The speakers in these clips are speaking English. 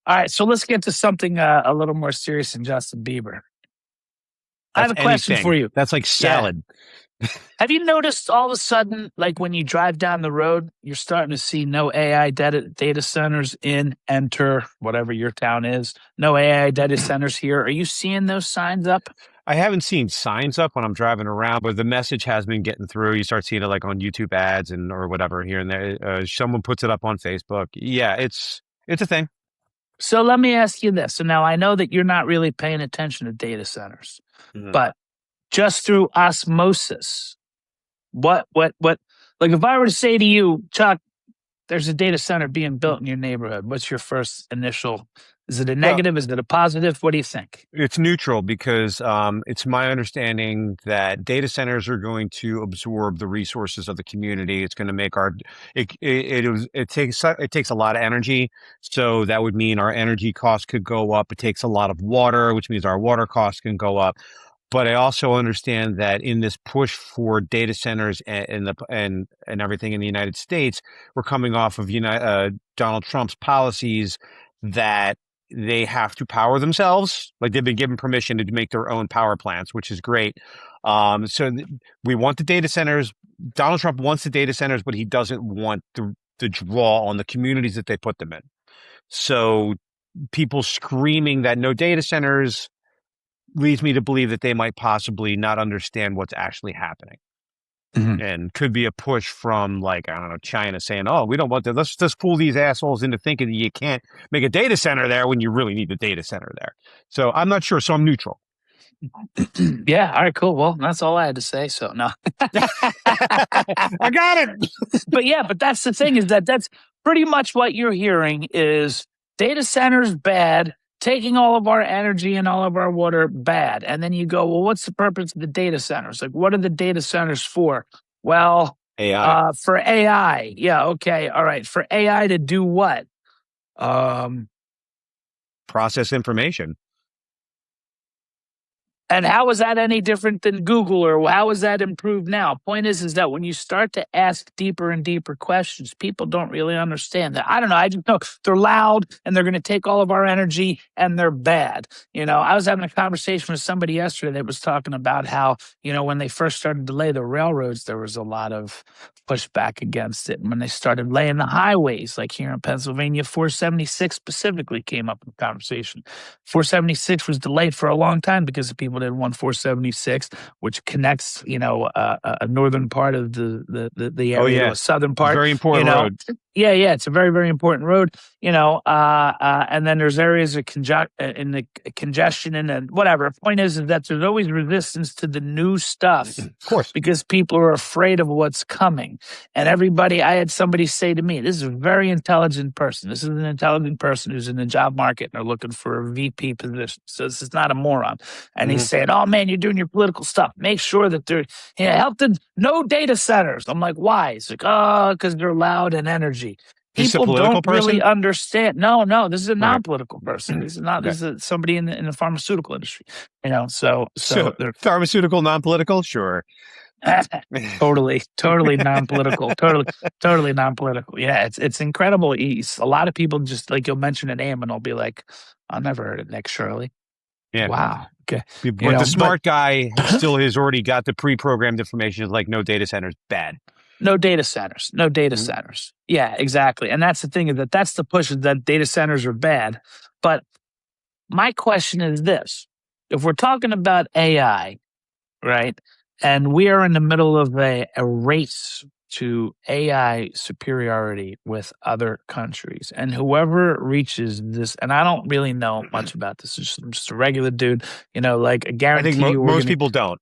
All right, so let's get to something a little more serious than Justin Bieber. I have That's a question for anything. you. That's like Yeah. salad. Have you noticed all of a sudden, like when you drive down the road, you're starting to see no AI data centers in, enter, whatever your town is? No AI data centers here. Are you seeing those signs up? I haven't seen signs up when I'm driving around, but the message has been getting through. You start seeing it like on YouTube ads and or whatever here and there. Someone puts it up on Facebook. Yeah, it's a thing. So let me ask you this. So now I know that you're not really paying attention to data centers, Mhm. but just through osmosis, what, like if I were to say to you, Chuck, there's a data center being built in your neighborhood. What's your first initial? Is it a Well, negative? Is it a positive? What do you think? it's neutral because it's my understanding that data centers are going to absorb the resources of the community. It's going to make our it takes a lot of energy, so that would mean our energy costs could go up. It takes a lot of water, which means our water costs can go up. But I also understand that in this push for data centers and everything in the United States, we're coming off of Donald Trump's policies that they have to power themselves. Like they've been given permission to make their own power plants, which is great. We want the data centers. Donald Trump wants the data centers, but he doesn't want the draw on the communities that they put them in. So people screaming that no data centers leads me to believe that they might possibly not understand what's actually happening. Mhm. And could be a push from like, I don't know, China saying, oh, we don't want that. Let's just fool these assholes into thinking that you can't make a data center there when you really need the data center there. So I'm not sure. So I'm neutral. Yeah. All right. Cool. Well, that's all I had to say. So no. I got it. But yeah, but that's the thing is that that's pretty much what you're hearing is data centers bad, taking all of our energy and all of our water bad. And then you go, well, what's the purpose of the data centers? Like, what are the data centers for? Well, AI. for AI. Yeah. Okay. All right. For AI to do what? Um, Process information. And how is that any different than Google, or how is that improved now? Point is that when you start to ask deeper and deeper questions, people don't really understand that. I don't know. I just know they're loud and they're going to take all of our energy and they're bad. I was having a conversation with somebody yesterday that was talking about how, when they first started to lay the railroads, there was a lot of pushback against it. And when they started laying the highways, like here in Pennsylvania, 476 specifically came up in the conversation. 476 was delayed for a long time because the people didn't want 476, which connects, a northern part of the Oh, area to yeah. a southern It's a part. very You important know, road. yeah, yeah, it's a very, very important road. And then there's areas of in the congestion and whatever. Point is that there's always resistance to the new stuff Of course. because people are afraid of what's coming. And I had somebody say to me, this is a very intelligent person. This is an intelligent person who's in the job market and they're looking for a VP position. So this is not a moron. And he's Mhm. saying, oh man, you're doing your political stuff. Make sure that they're, help them, no data centers. I'm like, why? It's like, oh, because they're loud and energy. Is this a People political don't really person? understand. No, this is a Okay. non-political person. This is not. Okay. This is somebody in the pharmaceutical industry. So So they're pharmaceutical, non-political? Sure. totally non-political, totally non-political. Yeah, it's incredible. A lot of people just like you'll mention a name and they'll be like, "I never heard of Nick Shirley." Yeah. Wow. Okay. But the But smart guy still has already got the pre-programmed information. Like no data centers, bad. no data centers. No data Mhm. centers. Yeah, exactly. And that's the thing is that's the push is that data centers are bad. But my question is this: if we're talking about AI, right? And we are in the middle of a race to AI superiority with other countries. And whoever reaches this, and I don't really know much about this, I'm just a regular dude, like I I think guarantee you most people don't.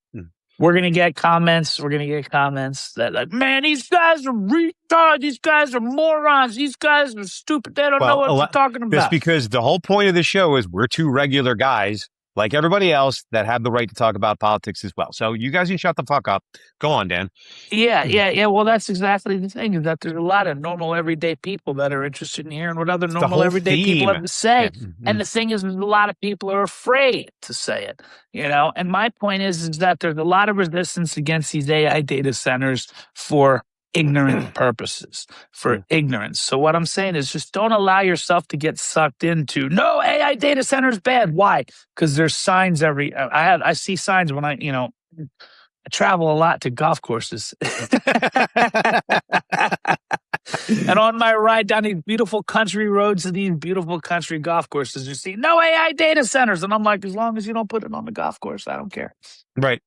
we're gonna get comments. We're gonna get comments that like, man, these guys are retards. These guys are morons. These guys are stupid. They don't know Well, what they're talking that's about. because the whole point of the show is we're two regular guys like everybody else that have the right to talk about politics as well. So you guys can shut the fuck up. Go on, Dan. Yeah. Well, that's exactly the thing is that there's a lot of normal everyday people that are interested in hearing what other It's the normal whole everyday people theme. have to say. Yeah. And the thing is, a lot of people are afraid to say it, And my point is that there's a lot of resistance against these AI data centers for ignorant purposes, for Mm. ignorance. So what I'm saying is just don't allow yourself to get sucked into no AI data center is bad. Why? Because there's signs I see signs when I travel a lot to golf courses. And on my ride down these beautiful country roads to these beautiful country golf courses, you see no AI data centers. And I'm like, as long as you don't put it on the golf course, I don't care. Right.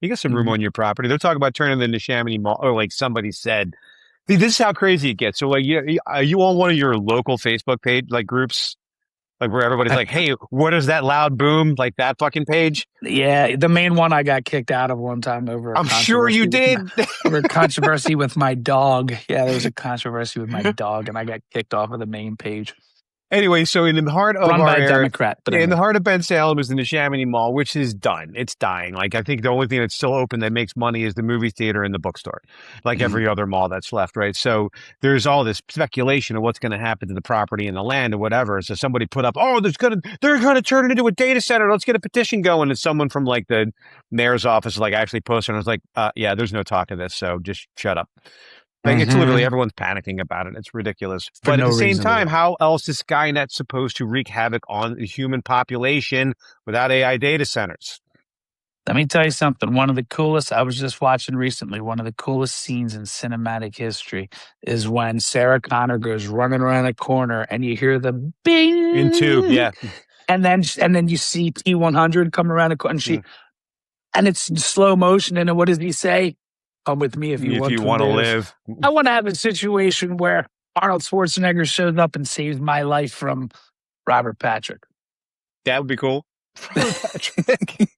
You got some room on your property. They're talking about turning into Chamonix Mall, or like somebody said. See, this is how crazy it gets. So, like, are you on one of your local Facebook page like groups, like where everybody's like, "Hey, what is that loud boom?" Like that fucking page. Yeah, the main one I got kicked out of one time over a I'm sure you did. over a controversy with my dog. Yeah, there was a controversy with my dog, and I got kicked off of the main page. Anyway, so in the heart of Run our by a area, Democrat, but in the anyway. heart of Ben Salem is in the Chamonix Mall, which is done. It's dying. Like I think the only thing that's still open that makes money is the movie theater and the bookstore, like every other mall that's left, right? So there's all this speculation of what's going to happen to the property and the land or whatever. So somebody put up, oh, they're gonna turn it into a data center. Let's get a petition going. And someone from like the mayor's office like actually posted, and I was like, yeah, there's no talk of this, so just shut up. Like it's literally everyone's panicking about it. It's ridiculous. For But at no the same reason time, really. how else is Skynet supposed to wreak havoc on the human population without AI data centers? Let me tell you something. One of the coolest, I was just watching recently, one of the coolest scenes in cinematic history is when Sarah Connor goes running around a corner and you hear the In tube, bing. yeah. And then you see T100 come around a corner and it's in slow motion. And then what does he say? Come with me if you If want you to want to live. live. I want to have a situation where Arnold Schwarzenegger shows up and saves my life from Robert Patrick. That would be cool. Patrick.